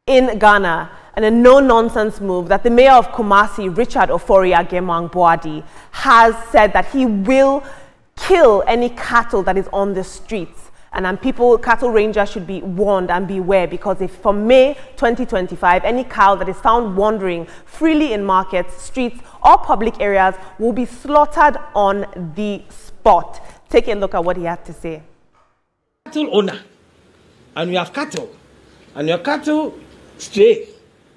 in Ghana, and a no-nonsense move that the mayor of Kumasi, Richard Ofori-Agyemang-Boadi, has said that he will kill any cattle that is on the streets. And cattle rangers should be warned and beware, because if from May 2025, any cow that is found wandering freely in markets, streets, or public areas will be slaughtered on the spot. Take a look at what he had to say. Cattle owner, and you have cattle, and your cattle stray,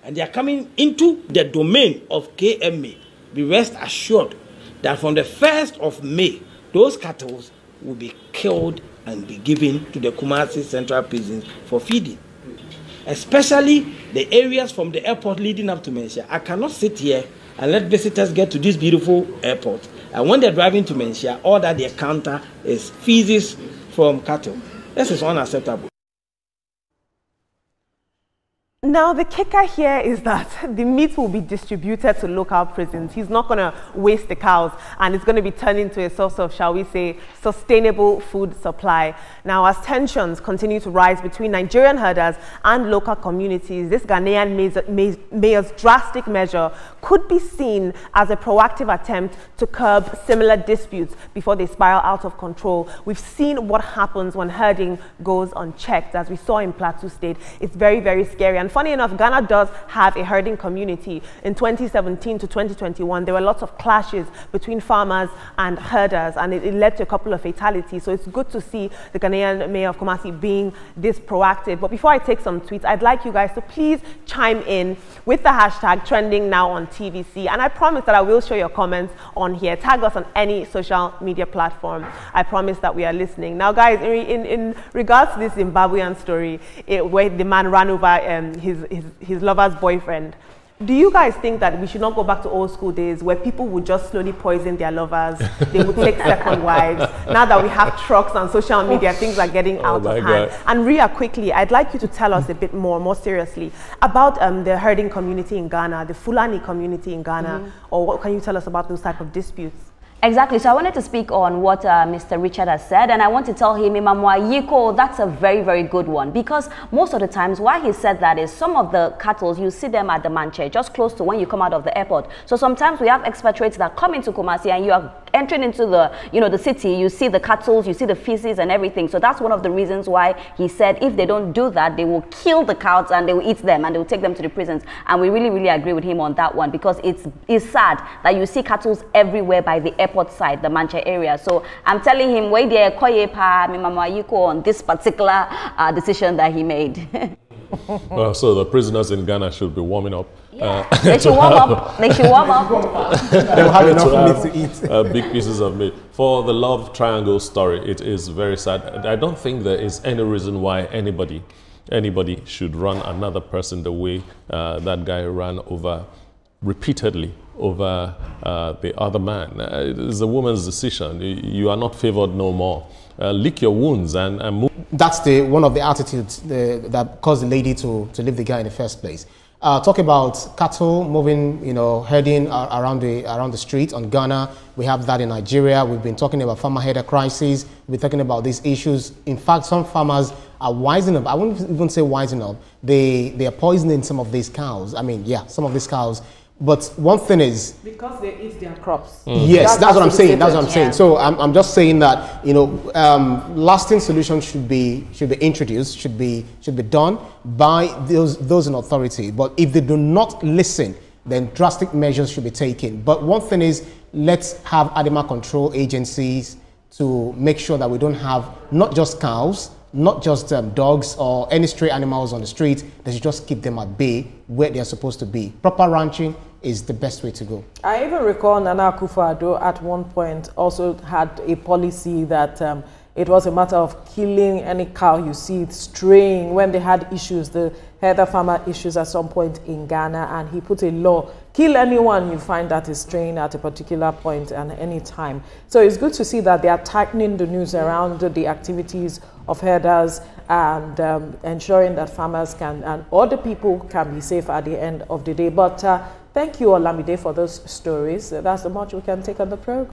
and they are coming into the domain of KMA, be rest assured that from the 1st of May, those cattle will be killed and be given to the Kumasi Central Prisons for feeding. Especially the areas from the airport leading up to Menchia. I cannot sit here and let visitors get to this beautiful airport, and when they're driving to Menchia, all that they encounter is feces from cattle. This is unacceptable. Now, the kicker here is that the meat will be distributed to local prisons. He's not going to waste the cows, and it's going to be turned into a source of, shall we say, sustainable food supply. Now, as tensions continue to rise between Nigerian herders and local communities, this Ghanaian mayor's drastic measure could be seen as a proactive attempt to curb similar disputes before they spiral out of control. We've seen what happens when herding goes unchecked, as we saw in Plateau State. It's very, very scary. And funny enough, Ghana does have a herding community. In 2017 to 2021, there were lots of clashes between farmers and herders, and it led to a couple of fatalities. So it's good to see the Ghanaian mayor of Kumasi being this proactive. But before I take some tweets, I'd like you guys to please chime in with the hashtag trending now on TVC. And I promise that I will show your comments on here. Tag us on any social media platform. I promise that we are listening. Now, guys, in regards to this Zimbabwean story, where the man ran over his lover's boyfriend, do you guys think that we should not go back to old school days where people would just slowly poison their lovers? They would take second wives. Now that we have trucks and social media, things are getting out of hand. And Ria, quickly, I'd like you to tell us a bit more seriously about the herding community in Ghana, the Fulani community in Ghana, or what can you tell us about those type of disputes? Exactly. So I wanted to speak on what Mr. Richard has said, and I want to tell him, Imamwa Yiko, that's a very, very good one, because most of the times why he said that is some of the cattle, you see them at the Manche, just close to when you come out of the airport. So sometimes we have expatriates that come into Kumasi, and you are entering into the, the city, you see the cattle, you see the feces and everything. So that's one of the reasons why he said if they don't do that, they will kill the cows and they will eat them and they will take them to the prisons. And we really, really agree with him on that one, because it's sad that you see cattle everywhere by the airport side, the Manche area. So I'm telling him, wait there, on this particular decision that he made. Well, so the prisoners in Ghana should be warming up. Yeah. They should warm up. They should warm up. They'll have enough meat to eat. Big pieces of meat. For the love triangle story, it is very sad. I don't think there is any reason why anybody should run another person the way that guy ran over repeatedly over the other man. It's a woman's decision. You are not favored no more. Lick your wounds and move. That's one of the attitudes that caused the lady to leave the guy in the first place. Talk about cattle moving, herding around the street on Ghana. We have that in Nigeria. We've been talking about farmer herder crisis. We're talking about these issues. In fact, some farmers are wising up. I wouldn't even say wising up. They are poisoning some of these cows. I mean, yeah, some of these cows. But one thing is, because they eat their crops. Yes, that's what I'm saying. That's what I'm saying. So I'm just saying that lasting solutions should be introduced, should be done by those in authority. But if they do not listen, then drastic measures should be taken. But one thing is, let's have animal control agencies to make sure that we don't have not just cows, not just dogs or any stray animals on the street. They should just keep them at bay where they are supposed to be. Proper ranching is the best way to go. I even recall Nana Akufo-Addo at one point also had a policy that it was a matter of killing any cow you see straying when they had issues, the herder farmer issues at some point in Ghana, and he put a law, kill anyone you find that is straying at a particular point and any time. So it's good to see that they are tightening the news around the activities of herders and ensuring that farmers can and other people can be safe at the end of the day. But thank you, Olamide, for those stories. That's the much we can take on the program.